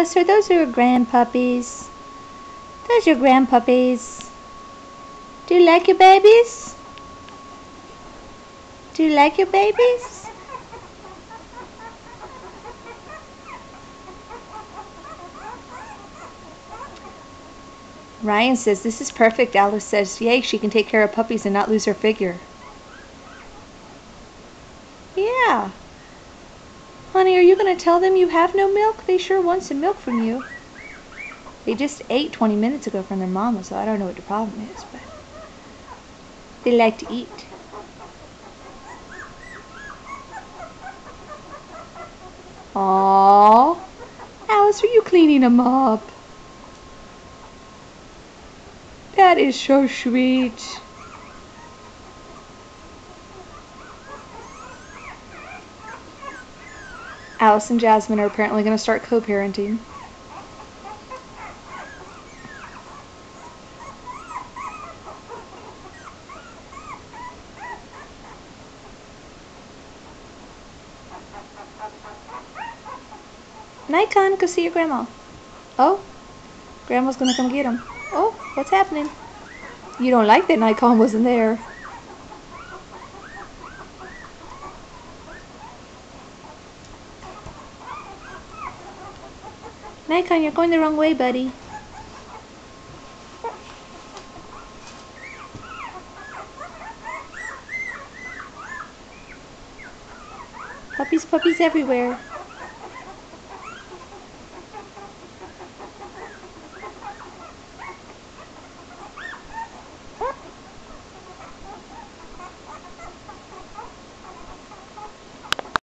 Alice, are those your grandpuppies? Those your grandpuppies. Do you like your babies? Do you like your babies? Ryan says, this is perfect. Alice says, yay, she can take care of puppies and not lose her figure. Yeah. Honey, are you going to tell them you have no milk? They sure want some milk from you. They just ate 20 minutes ago from their mama, so I don't know what the problem is, but they like to eat. Aww. Alice, are you cleaning them up? That is so sweet. Alice and Jasmine are apparently going to start co-parenting. Nikon, go see your grandma. Oh, grandma's going to come get him. Oh, what's happening? You don't like that Nikon wasn't there. Nikon, you're going the wrong way, buddy. Puppies, puppies everywhere.